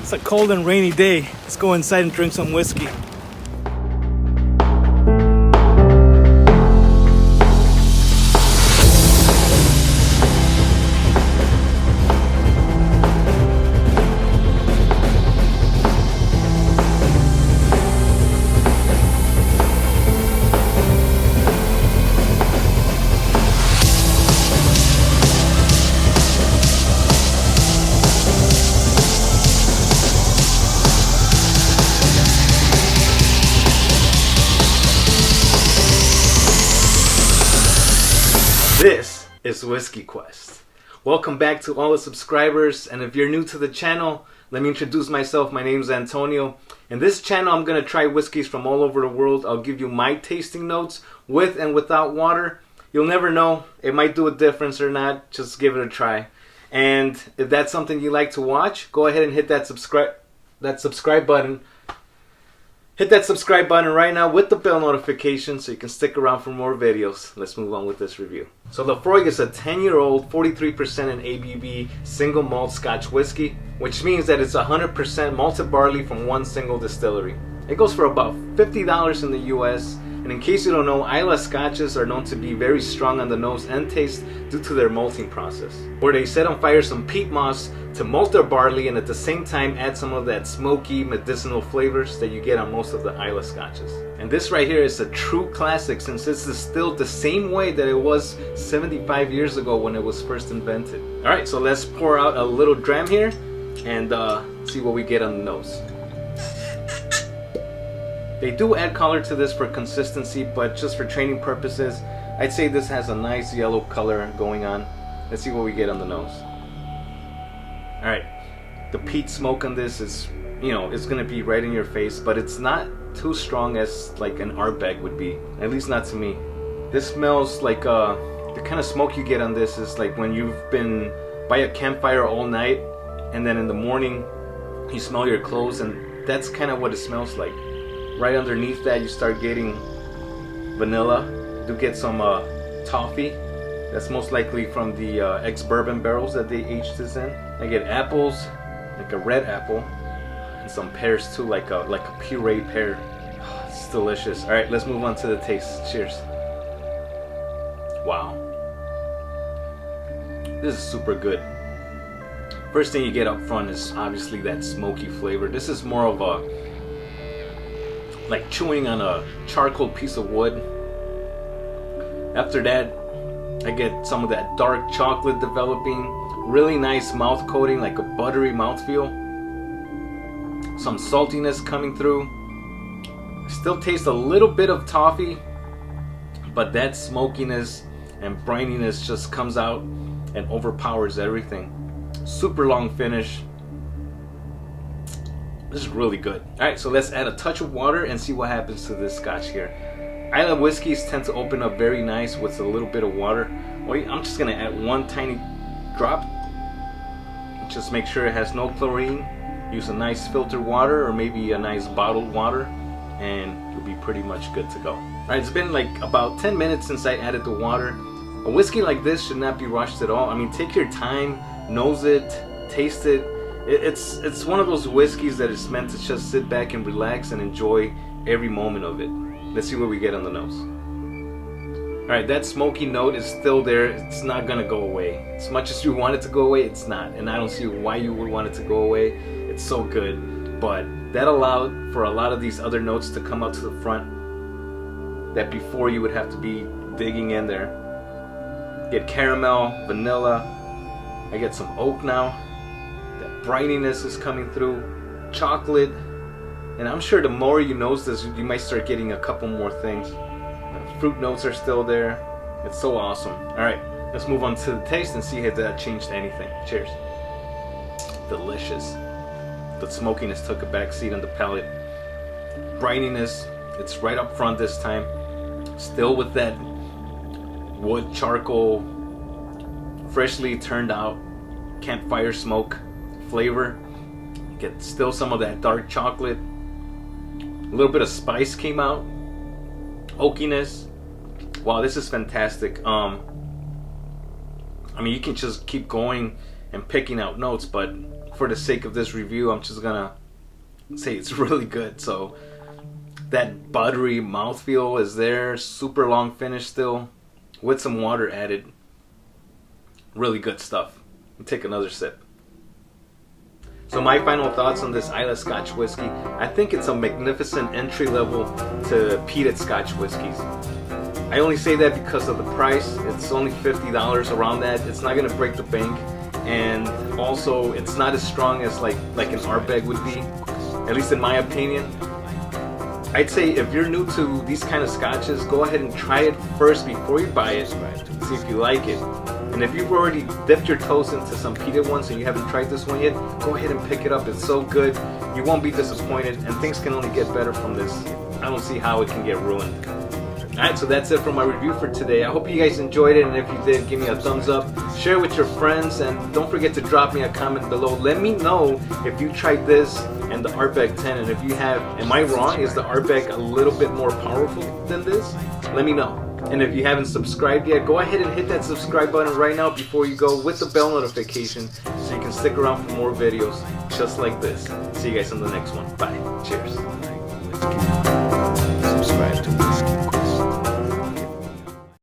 It's a cold and rainy day. Let's go inside and drink some whiskey. This is Whiskey Quest. Welcome back to all the subscribers, and if you're new to the channel, let me introduce myself. My name is Antonio. In this channel, I'm going to try whiskeys from all over the world. I'll give you my tasting notes with and without water. You'll never know. It might do a difference or not. Just give it a try. And if that's something you like to watch, go ahead and hit that subscribe button. Hit that subscribe button right now with the bell notification so you can stick around for more videos. Let's move on with this review. So Laphroaig is a 10-year-old, 43% in ABV single malt Scotch whiskey, which means that it's 100% malted barley from one single distillery. It goes for about $50 in the US, and in case you don't know, Islay Scotches are known to be very strong on the nose and taste due to their malting process, where they set on fire some peat moss to malt their barley and at the same time add some of that smoky medicinal flavors that you get on most of the Islay Scotches. And this right here is a true classic since it's distilled the same way that it was 75 years ago when it was first invented. Alright, so let's pour out a little dram here and see what we get on the nose. They do add color to this for consistency, but just for training purposes, I'd say this has a nice yellow color going on. Let's see what we get on the nose. Alright, the peat smoke on this is, it's going to be right in your face, but it's not too strong as like an Ardbeg would be, at least not to me. This smells like, the kind of smoke you get on this is like when you've been by a campfire all night, and then in the morning you smell your clothes, and that's kind of what it smells like. Right underneath that, you start getting vanilla. You do get some toffee. That's most likely from the ex-bourbon barrels that they aged this in. I get apples, like a red apple, and some pears too, like a puree pear. It's delicious. All right, let's move on to the taste. Cheers. Wow, this is super good. First thing you get up front is obviously that smoky flavor. This is more of a like chewing on a charcoal piece of wood. After that, I get some of that dark chocolate developing, really nice mouth coating, like a buttery mouthfeel. Some saltiness coming through. Still taste a little bit of toffee, but that smokiness and brininess just comes out and overpowers everything. Super long finish. This is really good. Alright, so let's add a touch of water and see what happens to this scotch here. Islay whiskeys tend to open up very nice with a little bit of water. Wait, I'm just going to add one tiny drop. Just make sure it has no chlorine. Use a nice filtered water or maybe a nice bottled water, and you'll be pretty much good to go. Alright, it's been like about 10 minutes since I added the water. A whiskey like this should not be rushed at all. I mean, take your time, nose it, taste it. It's one of those whiskeys that is meant to just sit back and relax and enjoy every moment of it. Let's see what we get on the nose. Alright, that smoky note is still there. It's not gonna go away. As much as you want it to go away, it's not. And I don't see why you would want it to go away. It's so good. But that allowed for a lot of these other notes to come out to the front that before you would have to be digging in there. Get caramel, vanilla. I get some oak now. That brininess is coming through, chocolate, and I'm sure the more you nose this, you might start getting a couple more things. Fruit notes are still there. It's so awesome. Alright, let's move on to the taste and see if that changed anything. Cheers. Delicious. The smokiness took a back seat on the palate. Brininess, it's right up front this time. Still with that wood charcoal, freshly turned out campfire smoke flavor. Get still some of that dark chocolate. A little bit of spice came out. Oakiness. Wow, this is fantastic. I mean, you can just keep going and picking out notes, but for the sake of this review, I'm just gonna say it's really good. So that buttery mouthfeel is there, super long finish still, with some water added. Really good stuff. Take another sip. So my final thoughts on this Islay Scotch whiskey, I think it's a magnificent entry level to peated Scotch whiskeys. I only say that because of the price. It's only $50 around that. It's not gonna break the bank, and also it's not as strong as like an Ardbeg would be, at least in my opinion. I'd say if you're new to these kind of scotches, go ahead and try it first before you buy it. See if you like it. And if you've already dipped your toes into some peated ones and you haven't tried this one yet, go ahead and pick it up. It's so good. You won't be disappointed, and things can only get better from this. I don't see how it can get ruined. Alright, so that's it for my review for today. I hope you guys enjoyed it, and if you did, give me a thumbs up. Share it with your friends, and don't forget to drop me a comment below. Let me know if you tried this and the Ardbeg 10, and if you have, am I wrong? Is the Ardbeg a little bit more powerful than this? Let me know. And if you haven't subscribed yet, go ahead and hit that subscribe button right now before you go, with the bell notification, so you can stick around for more videos just like this. See you guys on the next one. Bye. Cheers. Subscribe to Whiskey.